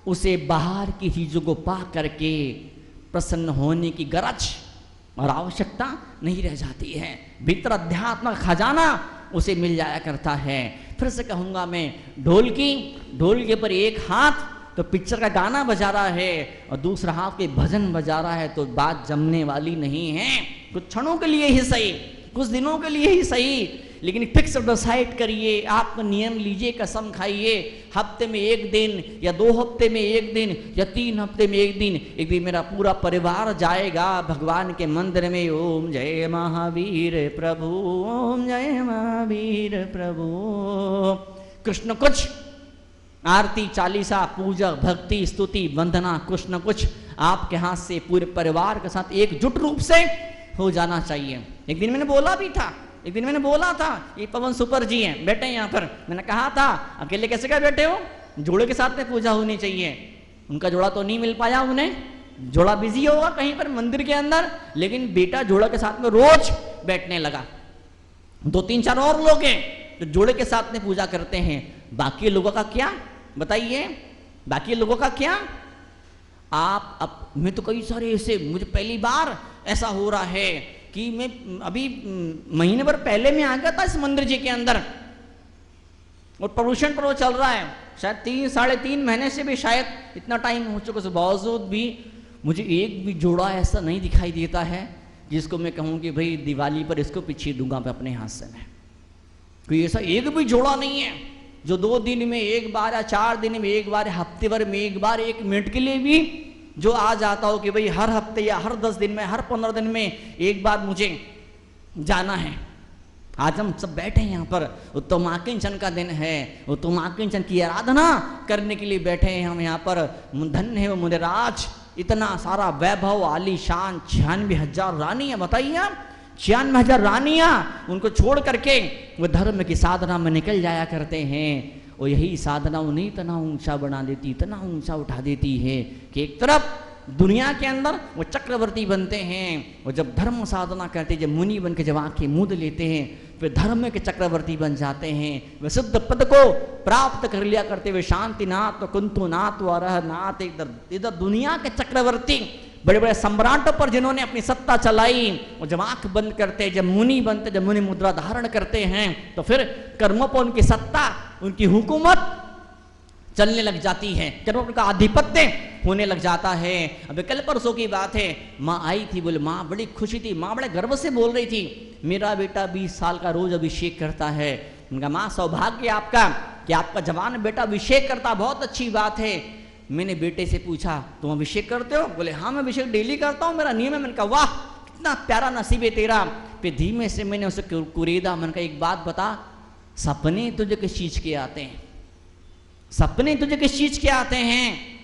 उसे बाहर की चीजों को पा करके प्रसन्न होने की गरज और आवश्यकता नहीं रह जाती है। भीतर अध्यात्म का खजाना उसे मिल जाया करता है। फिर से कहूंगा मैं, ढोल के ऊपर एक हाथ तो पिक्चर का गाना बजा रहा है और दूसरा हाथ के भजन बजा रहा है, तो बात जमने वाली नहीं है। कुछ क्षणों के लिए ही सही, कुछ दिनों के लिए ही सही, लेकिन फिक्स डिसाइड करिए, आप नियम लीजिए, कसम खाइए, हफ्ते में एक दिन या 2 हफ्ते में एक दिन या 3 हफ्ते में एक दिन मेरा पूरा परिवार जाएगा भगवान के मंदिर में। ओम जय महावीर प्रभु, ओम जय महावीर प्रभु। कृष्ण कुछ आरती, चालीसा, पूजा, भक्ति, स्तुति, वंदना, कुछ न कुछ आपके हाथ से पूरे परिवार के साथ एकजुट रूप से हो जाना चाहिए। एक दिन मैंने बोला था, ये पवन सुपर जी हैं, बैठे यहाँ पर, मैंने कहा था अकेले कैसे क्या बैठे हो, जोड़े के साथ में पूजा होनी चाहिए। उनका जोड़ा तो नहीं मिल पाया उन्हें, जोड़ा बिजी होगा कहीं पर मंदिर के अंदर, लेकिन बेटा जोड़ा के साथ में रोज बैठने लगा। 2-3-4 और लोग हैं तो जोड़े के साथ में पूजा करते हैं। बाकी लोगों का क्या बताइए, बाकी लोगों का क्या? मैं तो कई सारे ऐसे, मुझे पहली बार ऐसा हो रहा है कि मैं अभी महीने भर पहले मैं आ गया था इस मंदिर जी के अंदर और प्रदूषण पर्व चल रहा है, शायद 3-3.5 महीने से भी शायद इतना टाइम हो चुका, बावजूद भी मुझे एक भी जोड़ा ऐसा नहीं दिखाई देता है जिसको मैं कहूँ कि भाई दिवाली पर इसको पीछे दूंगा मैं अपने हाथ से। मैं कोई ऐसा एक भी जोड़ा नहीं है जो 2 दिन में एक बार या 4 दिन में एक बार, हफ्ते भर में एक बार, 1 मिनट के लिए भी जो आ जाता हो कि भाई हर हफ्ते या हर 10 दिन में, हर 15 दिन में एक बार मुझे जाना है। आज हम सब बैठे हैं यहाँ पर, उत्तमाकिंचन का दिन है, उत्तमाकिंचन की आराधना करने के लिए बैठे हैं हम यहाँ पर। धन्य है वो मुनिराज, इतना सारा वैभव, आलीशान, 96,000 रानियां, बताइए आप, 96,000 रानियां, उनको छोड़ करके वो धर्म की साधना में निकल जाया करते हैं। और यही साधना उन्हें इतना ऊंचा बना देती, इतना ऊंचा उठा देती है कि एक तरफ दुनिया के अंदर वो चक्रवर्ती बनते हैं, और जब धर्म साधना करते, जब मुनि बन के जब आंखें मूंद लेते हैं, फिर धर्म के चक्रवर्ती बन जाते हैं। वे सिद्ध पद को प्राप्त कर लिया करते हुए शांतिनाथ, कुंतुनाथ, वरहनाथ, इधर दुनिया के चक्रवर्ती, बड़े बड़े सम्राटों पर जिन्होंने अपनी सत्ता चलाई, और जब आंख बंद करते, जब मुनि बनते, जब मुनि मुद्रा धारण करते हैं, तो फिर कर्मों पर उनकी सत्ता, उनकी हुकूमत चलने लग जाती है, कर्मों पर उनका आधिपत्य होने लग जाता है। अभी कल परसों की बात है, माँ आई थी, बोले माँ बड़ी खुशी थी, माँ बड़े गर्व से बोल रही थी, मेरा बेटा 20 साल का रोज अभिषेक करता है। उनका माँ सौभाग्य आपका कि आपका जवान बेटा अभिषेक करता, बहुत अच्छी बात है। मैंने बेटे से पूछा तुम अभिषेक करते हो? बोले हाँ मैं अभिषेक डेली करता हूँ, मेरा नियम है। मैंने कहा वाह कितना प्यारा नसीब है तेरा। फिर धीमे से मैंने उसे कुरेदा, मैंने कहा एक बात बता, सपने तुझे किस चीज के आते हैं? सपने तुझे किस चीज के आते हैं?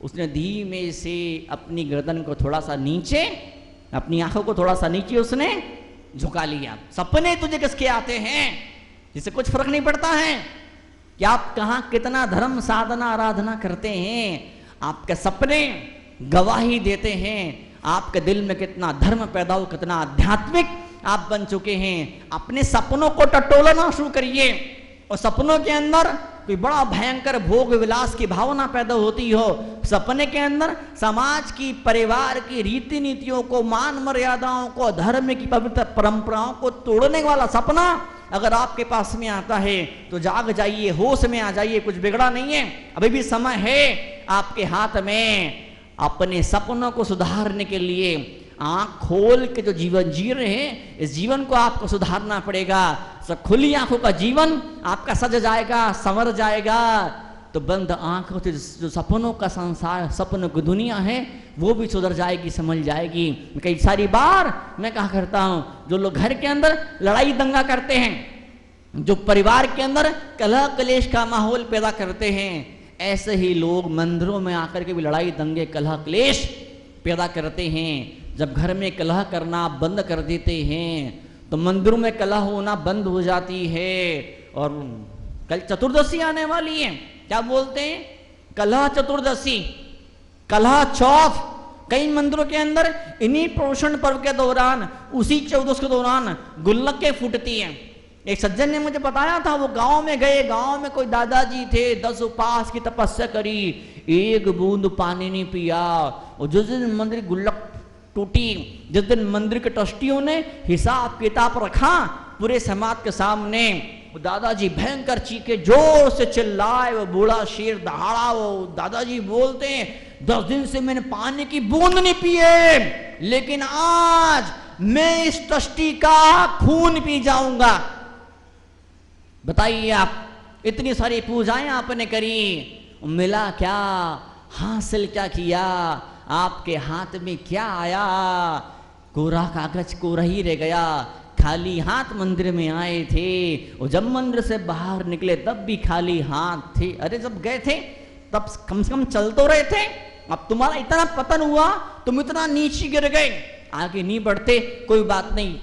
उसने धीमे से अपनी गर्दन को थोड़ा सा नीचे, अपनी आंखों को थोड़ा सा नीचे उसने झुका लिया। सपने तुझे किसके आते हैं? जिससे कुछ फर्क नहीं पड़ता है कि आप कहाँ कितना धर्म साधना आराधना करते हैं, आपके सपने गवाही देते हैं आपके दिल में कितना धर्म पैदा हो, कितना आध्यात्मिक आप बन चुके हैं। अपने सपनों को टटोलना शुरू करिए, और सपनों के अंदर कोई बड़ा भयंकर भोग विलास की भावना पैदा होती हो, सपने के अंदर समाज की, परिवार की रीति नीतियों को, मान मर्यादाओं को, धर्म की पवित्र परंपराओं को तोड़ने वाला सपना अगर आपके पास में आता है तो जाग जाइए, होश में आ जाइए, कुछ बिगड़ा नहीं है, अभी भी समय है आपके हाथ में। अपने सपनों को सुधारने के लिए आंख खोल के जो जीवन जी रहे हैं, इस जीवन को आपको सुधारना पड़ेगा। सब खुली आंखों का जीवन आपका सज जाएगा, संवर जाएगा। तो बंद आंखों से जो सपनों का संसार, सपनों की दुनिया है, वो भी सुधर जाएगी, समझ जाएगी। कई सारी बार मैं कहा करता हूँ, जो लोग घर के अंदर लड़ाई दंगा करते हैं, जो परिवार के अंदर कलह कलेश का माहौल पैदा करते हैं, ऐसे ही लोग मंदिरों में आकर के भी लड़ाई दंगे कलह क्लेश पैदा करते हैं। जब घर में कलह करना बंद कर देते हैं तो मंदिरों में कलह होना बंद हो जाती है। और कल चतुर्दशी आने वाली है, क्या बोलते हैं, कलह चतुर्दशी, कलह चौथ। कई मंदिरों के अंदर इन्हीं पोषण पर्व के दौरान, उसी चौदस के दौरान गुल्लकें फूटती हैं। एक सज्जन ने मुझे बताया था, वो गांव में गए, गांव में कोई दादाजी थे, 10 उपास की तपस्या करी, एक बूंद पानी नहीं पिया। और जिस दिन मंदिर गुल्लक टूटी, जिस दिन मंदिर के ट्रस्टियों ने हिसाब किताब रखा पूरे समाज के सामने, वो दादाजी भयंकर चीखे, जोर से चिल्लाए, वो बूढ़ा शेर दहाड़ा। वो दादाजी बोलते हैं 10 दिन से मैंने पानी की बूंद नहीं पी है, लेकिन आज मैं इस ट्रस्टी का खून पी जाऊंगा। बताइए आप, इतनी सारी पूजाएं आपने करी, मिला क्या? हासिल क्या किया? आपके हाथ में क्या आया? कोरा कागज कोरा ही रह गया। खाली हाथ मंदिर में आए थे, और जब मंदिर से बाहर निकले तब भी खाली हाथ थे। अरे जब गए थे तब कम से कम चल तो रहे थे। अब तुम्हारा इतना पतन हुआ, तुम इतना नीचे गिर गए, आगे नहीं बढ़ते कोई बात नहीं,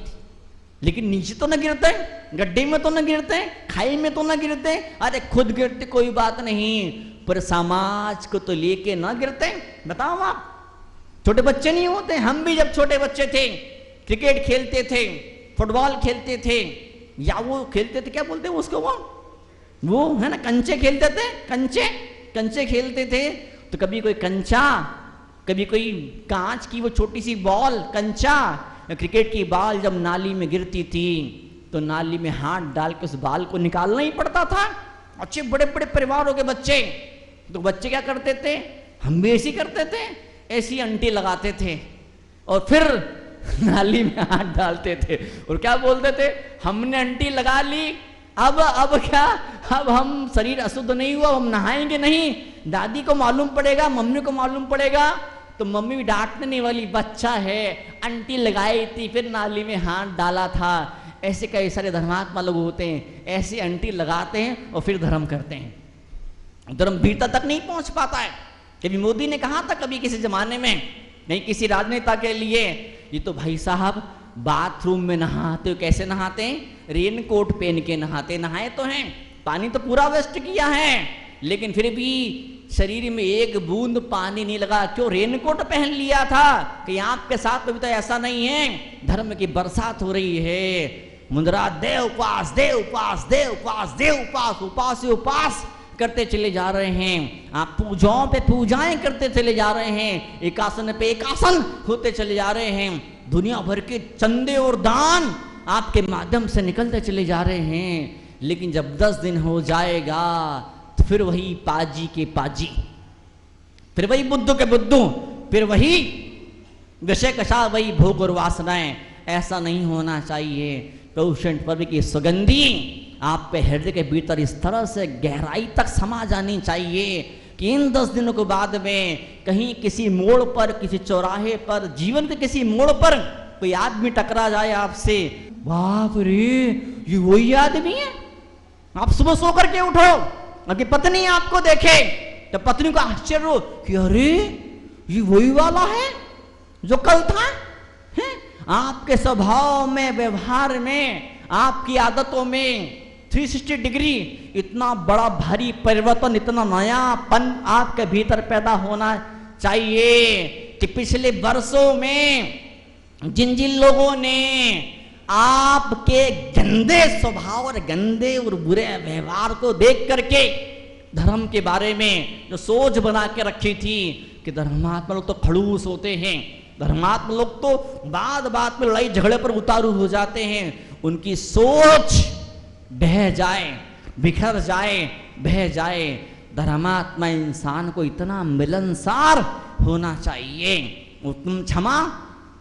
लेकिन नीचे तो न गिरते, गड्ढे में तो न गिरते, खाई में तो न गिरते, अरे खुद गिरते कोई बात नहीं, पर समाज को तो लेके ना गिरते। बताओ आप, छोटे बच्चे नहीं होते? हम भी जब छोटे बच्चे थे क्रिकेट खेलते थे, फुटबॉल खेलते थे, या वो खेलते थे, क्या बोलते हैं उसको, वो है ना कंचे खेलते थे, कंचे खेलते थे। तो कभी कोई कंचा, कभी कोई कांच की वो छोटी सी बॉल कंचा, क्रिकेट की बॉल जब नाली में गिरती थी तो नाली में हाथ डाल के उस बॉल को निकालना ही पड़ता था। अच्छे बड़े बड़े परिवारों के बच्चे, तो बच्चे क्या करते थे, हम भी ऐसी करते थे, ऐसी अंटी लगाते थे और फिर नाली में हाथ डालते थे और क्या बोलते थे, हमने अंटी लगा ली, अब क्या, अब हम शरीर अशुद्ध नहीं हुआ, हम नहाएंगे नहीं, दादी को मालूम पड़ेगा, मम्मी को मालूम पड़ेगा, तो मम्मी भी डांटने वाली, बच्चा है, अंटी लगाई थी फिर नाली में हाथ डाला था। ऐसे कई सारे धर्मात्मा लोग होते हैं, ऐसे अंटी लगाते हैं और फिर धर्म करते हैं। धर्म भीतर तक नहीं पहुंच पाता है। कभी मोदी ने कहा था कभी किसी जमाने में, नहीं किसी राजनेता के लिए, ये तो भाई साहब बाथरूम में नहाते हो, कैसे नहाते हैं, रेनकोट पहन के नहाते, नहाए तो हैं, पानी तो पूरा वेस्ट किया है, लेकिन फिर भी शरीर में एक बूंद पानी नहीं लगा। क्यों? रेनकोट पहन लिया था कि आपके साथ तो भी तो ऐसा नहीं है, धर्म की बरसात हो रही है। मुंद्रा दे उपास, दे उपास, दे उपास, दे उपास, उपास से उपास करते चले जा रहे हैं। आप पूजाओं पे पूजाएं करते चले जा रहे हैं, एकासन पे एकासन होते चले जा रहे हैं। दुनिया भर के चंदे और दान आपके माध्यम से निकलते चले जा रहे हैं, लेकिन जब 10 दिन हो जाएगा तो फिर वही पाजी के पाजी, फिर वही बुद्धू के बुद्धू, फिर वही विषय कषा, वही भोग और वासनाएं। ऐसा नहीं होना चाहिए। प्रभु पर्व की सुगंधी आपके हृदय के भीतर इस तरह से गहराई तक समा जानी चाहिए कि इन 10 दिनों के बाद में कहीं किसी मोड़ पर, किसी चौराहे पर, जीवन के किसी मोड़ पर कोई आदमी टकरा जाए आपसे, बाप रे ये वही आदमी है। आप सुबह सो करके उठो, आपकी पत्नी आपको देखे तो पत्नी को आश्चर्य हो कि अरे ये वही वाला है जो कल था, है? आपके स्वभाव में, व्यवहार में, आपकी आदतों में 360 डिग्री इतना बड़ा भारी परिवर्तन, इतना नयापन आपके भीतर पैदा होना चाहिए कि पिछले वर्षों में जिन जिन लोगों ने आपके गंदे स्वभाव और गंदे और बुरे व्यवहार को देख करके धर्म के बारे में जो सोच बना के रखी थी कि धर्मात्मा लोग तो खड़ूस होते हैं, धर्मात्मा लोग तो बात में लड़ाई झगड़े पर उतारू हो जाते हैं, उनकी सोच बह जाए, बिखर जाए, बह जाए। धर्मात्मा इंसान को इतना मिलनसार होना चाहिए। उत्तम क्षमा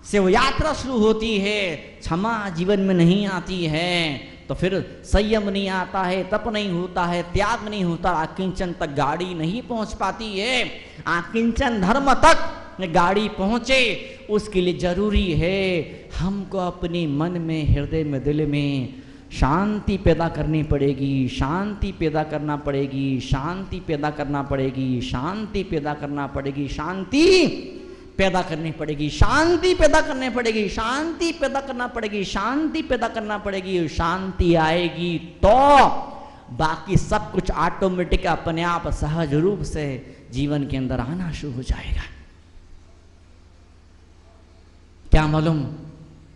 से वो यात्रा शुरू होती है। क्षमा जीवन में नहीं आती है तो फिर संयम नहीं आता है, तप नहीं होता है, त्याग नहीं होता, आकिंचन तक गाड़ी नहीं पहुंच पाती है। आकिंचन धर्म तक गाड़ी पहुंचे उसके लिए जरूरी है हमको अपने मन में, हृदय में, दिल में शांति पैदा करनी पड़ेगी, शांति पैदा करना पड़ेगी, शांति पैदा करना पड़ेगी, शांति पैदा करना पड़ेगी, शांति पैदा करनी पड़ेगी, शांति पैदा करनी पड़ेगी, शांति पैदा करना पड़ेगी, शांति पैदा करना पड़ेगी। शांति आएगी तो बाकी सब कुछ ऑटोमेटिक अपने आप सहज रूप से जीवन के अंदर आना शुरू हो जाएगा। क्या मालूम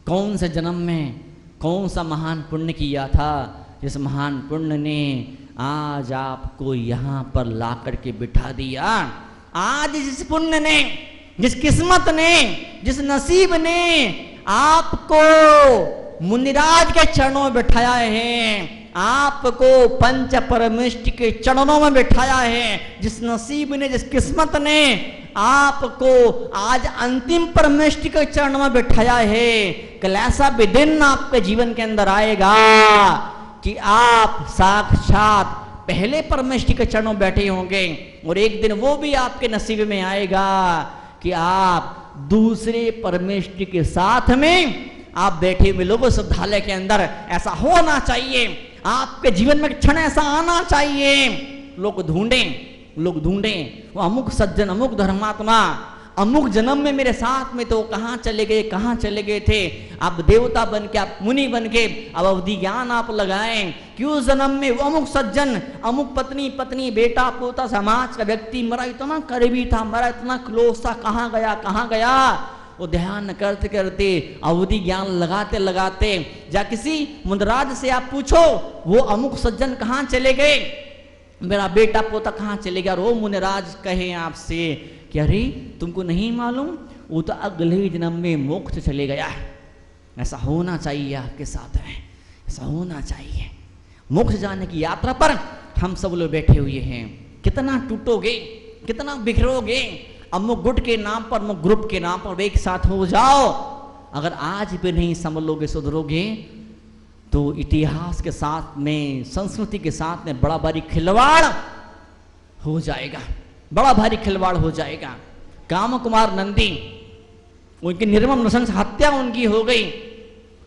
कौन से जन्म में कौन सा महान पुण्य किया था, जिस महान पुण्य ने आज आपको यहाँ पर ला करके बिठा दिया आज जिस पुण्य ने, जिस किस्मत ने, जिस नसीब ने आपको मुनिराज के चरणों में बिठाया है, आपको पंच परमेष्टि के चरणों में बिठाया है, जिस नसीब ने, जिस किस्मत ने आपको आज अंतिम परमेष्टि के चरणों में बिठाया है, कल ऐसा भी दिन आपके जीवन के अंदर आएगा कि आप साक्षात पहले परमेष्टि के चरणों में बैठे होंगे, और एक दिन वो भी आपके नसीब में आएगा कि आप दूसरे परमेष्टि के साथ में आप बैठे मिलोगे श्रद्धालय के अंदर। ऐसा होना चाहिए आपके जीवन में, क्षण ऐसा आना चाहिए। लोग ढूंढें वो अमुक सज्जन, अमुक धर्मात्मा अमुक जन्म में मेरे साथ में तो कहाँ चले गए थे। आप देवता बन के, आप मुनि बन के अब अवधि ज्ञान आप लगाएं कि उस जन्म में वो अमुक सज्जन, अमुक पत्नी, बेटा, पोता, समाज का व्यक्ति मरा, इतना करीबी था, मरा इतना क्लोज था, कहाँ गया। वो ध्यान करते करते, अवधि ज्ञान लगाते लगाते, या किसी मुनिराज से आप पूछो वो अमुक सज्जन कहाँ चले गए, मेरा बेटा पोता कहाँ चले गया, और वो मुनिराज कहे आपसे कि अरे तुमको नहीं मालूम, वो तो अगले ही जन्म में मोक्ष चले गया है। ऐसा होना चाहिए आपके साथ में, ऐसा होना चाहिए। मोक्ष जाने की यात्रा पर हम सब लोग बैठे हुए हैं। कितना टूटोगे, कितना बिखरोगे, अमुक गुट के नाम पर, अमुक ग्रुप के नाम पर एक साथ हो जाओ। अगर आज भी नहीं संभलोगे, सुधरोगे, तो इतिहास के साथ में, संस्कृति के साथ में बड़ा भारी खिलवाड़ हो जाएगा, बड़ा भारी खिलवाड़ हो जाएगा। काम कुमार नंदी, उनकी निर्मम नृशंस हत्या उनकी हो गई,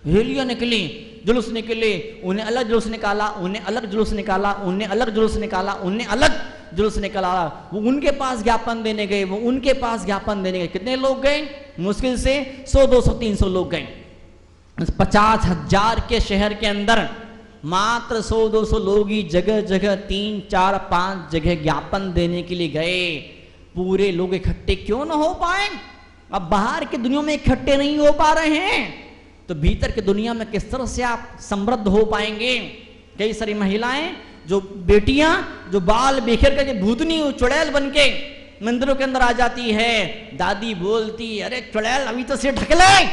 रैलियां निकली, जुलूस निकले, उन्हें अलग जुलूस निकाला, उन्हें अलग जुलूस निकाला, उन्हें अलग जुलूस निकाला, उन्हें अलग जुलूस निकाला। वो उनके पास ज्ञापन देने गए, वो उनके पास ज्ञापन देने गए। कितने लोग गए? मुश्किल से 100, 200, 300 लोग गए। 50,000 के शहर के अंदर मात्र 100, 200 लोग ही जगह जगह 3, 4, 5 जगह ज्ञापन देने के लिए गए। पूरे लोग इकट्ठे क्यों ना हो पाए? अब बाहर की दुनिया में इकट्ठे नहीं हो पा रहे हैं, तो भीतर की दुनिया में किस तरह से आप समृद्ध हो पाएंगे? कई सारी महिलाएं, जो बेटियां, जो बाल बिखेर कर भूतनी चुड़ैल बन के मंदिरों के अंदर आ जाती है। दादी बोलती, अरे चुड़ैल अभी तो सिर ढक ले,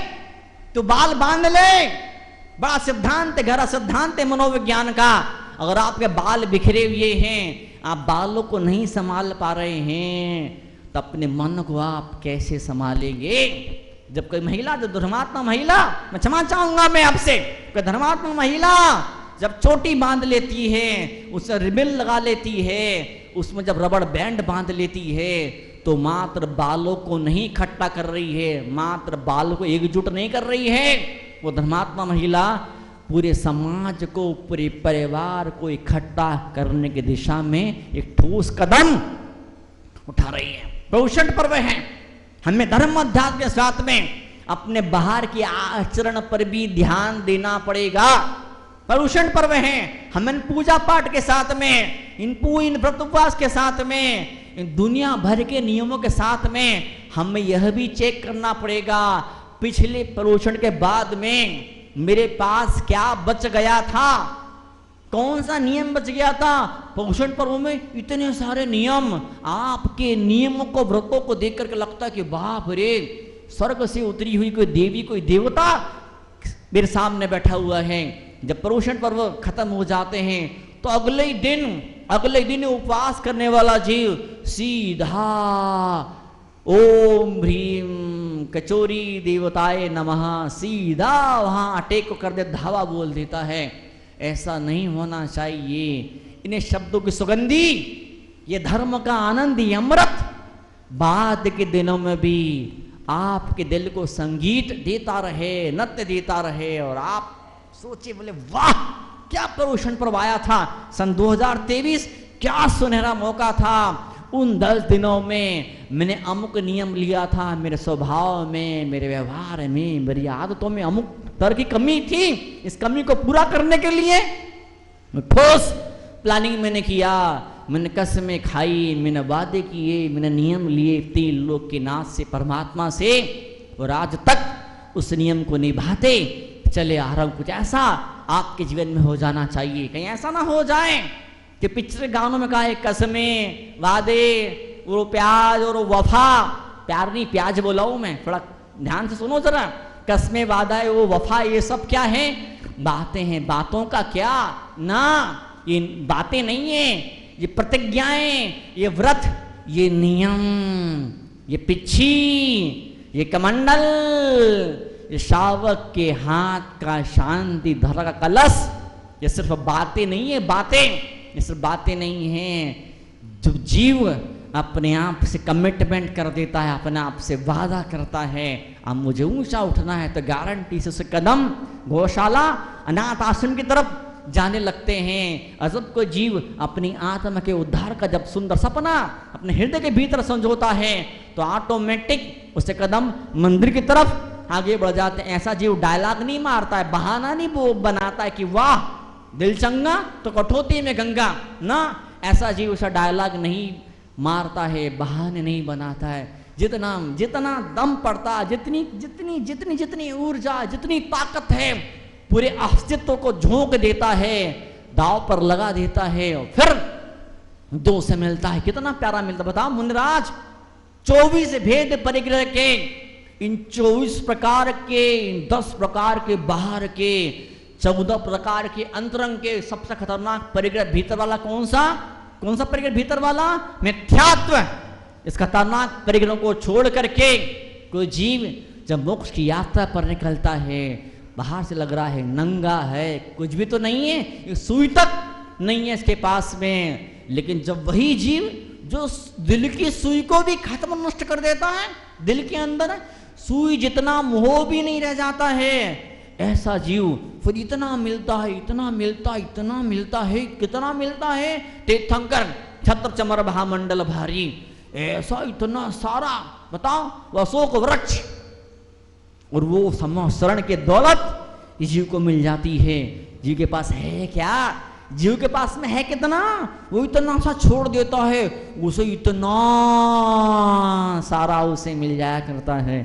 तो बाल बांध ले। बड़ा सिद्धांत, गहरा सिद्धांत है मनोविज्ञान का। अगर आपके बाल बिखरे हुए हैं, आप बालों को नहीं संभाल पा रहे हैं, तो अपने मन को आप कैसे संभालेंगे? जब कोई महिला, जो धर्मात्मा महिला, मैं क्षमा चाहूंगा मैं आपसे, कोई धर्मात्मा महिला जब चोटी बांध लेती है, उसमें रिबन लगा लेती है, उसमें जब रबड़ बैंड बांध लेती है, तो मात्र बालों को नहीं इकट्ठा कर रही है, मात्र बालों को एकजुट नहीं कर रही है। वो धर्मात्मा महिला पूरे समाज को, पूरे परिवार को इकट्ठा करने की दिशा में एक ठोस कदम उठा रही है। पोषण पर्व है, हमें धर्म अध्यात्म के साथ में अपने बाहर की आचरण पर भी ध्यान देना पड़ेगा। पोषण पर्व है, हमें पूजा पाठ के साथ में, इन व्रत उपवास के साथ में, इन दुनिया भर के नियमों के साथ में हमें यह भी चेक करना पड़ेगा, पिछले पोषण के बाद में मेरे पास क्या बच गया था, कौन सा नियम बच गया था। पोषण पर्व में इतने सारे नियम, आपके नियमों को, व्रतों को देख करके लगता है कि बाप रे, स्वर्ग से उतरी हुई कोई देवी, कोई देवता मेरे सामने बैठा हुआ है। जब पोषण पर्व खत्म हो जाते हैं, तो अगले दिन उपवास करने वाला जीव सीधा ओम ह्रीम कचोरी देवताए नमः, सीधा वहां अटैक को कर दे, धावा बोल देता है। ऐसा नहीं होना चाहिए। इन्हें शब्दों की सुगंधी, ये धर्म का आनंद, ये अमृत बाद के दिनों में भी आपके दिल को संगीत देता रहे, नृत्य देता रहे, और आप सोचे, बोले वाह क्या पोषण पर्व आया था सन 2023, क्या सुनहरा मौका था। उन 10 दिनों में मैंने अमुक नियम लिया था, मेरे स्वभाव में, मेरे व्यवहार में, मेरी आदतों में अमुक तरह की कमी थी। इस कमी को पूरा करने के लिए ठोस प्लानिंग मैंने किया, मैंने कसमें खाई, मैंने वादे किए, मैंने नियम लिए 3 लोक के नाथ से, परमात्मा से, और आज तक उस नियम को निभाते चले आ रहा हूं। कुछ ऐसा आपके जीवन में हो जाना चाहिए। कहीं ऐसा ना हो जाए कि पिछले गानों में कहा है कसमें, वादे, वो प्याज और वफा, प्यार नहीं प्याज बोला हूं मैं, थोड़ा ध्यान से सुनो जरा। कस्में वादा वो वफा, ये सब क्या है? बातें हैं। बातों का क्या ना, ये बातें नहीं है, ये प्रतिज्ञाएं, ये व्रत, ये नियम, ये पिच्छी, ये कमंडल, ये शावक के हाथ का शांति धरा का कलश, ये सिर्फ बातें नहीं है, बातें, ये सिर्फ बातें नहीं है। जब जीव अपने आप से कमिटमेंट कर देता है, अपने आप से वादा करता है, अब मुझे ऊंचा उठना है, तो गारंटी से उसे कदम गौशाला अनाथ आश्रम की तरफ जाने लगते हैं। अजब को जीव अपनी आत्मा के उद्धार का जब सुंदर सपना अपने हृदय के भीतर संजोता है, तो ऑटोमेटिक उसे कदम मंदिर की तरफ आगे बढ़ जाते हैं। ऐसा जीव डायलॉग नहीं मारता है, बहाना नहीं वो बनाता है कि वाह दिल चंगा तो कठौती में गंगा, ना, ऐसा जीव उसे डायलॉग नहीं मारता है, बहाने नहीं बनाता है। जितना जितना दम पड़ता, जितनी जितनी जितनी जितनी ऊर्जा, जितनी ताकत है, पूरे अस्तित्व को झोंक देता है, दाव पर लगा देता है, और फिर दो से मिलता है। कितना प्यारा मिलता, बताओ मुनिराज। 24 भेद परिग्रह के, इन 24 प्रकार के, इन 10 प्रकार के बाहर के, 14 प्रकार के अंतरंग के, सबसे खतरनाक परिग्रह भीतर वाला कौन सा परिग्रह भीतर वाला? मिथ्यात्व। इस खतरनाक परिग्रह को छोड़ करके कोई जीव जब मोक्ष की यात्रा पर निकलता है, बाहर से लग रहा है नंगा है, कुछ भी तो नहीं है, एक सुई तक नहीं है इसके पास में, लेकिन जब वही जीव जो दिल की सुई को भी खत्म नष्ट कर देता है, दिल के अंदर सुई जितना मोह भी नहीं रह जाता है, ऐसा जीव फिर इतना मिलता है, इतना मिलता, इतना मिलता है, कितना मिलता है? तीर्थंकर छत्र चमर महामंडल भारी, ऐसा इतना सारा, बताओ, वो अशोक वृक्ष, और वो शरण के दौलत इस जीव को मिल जाती है। जीव के पास है क्या? जीव के पास में है कितना? वो इतना सा छोड़ देता है, उसे इतना सारा उसे मिल जाया करता है।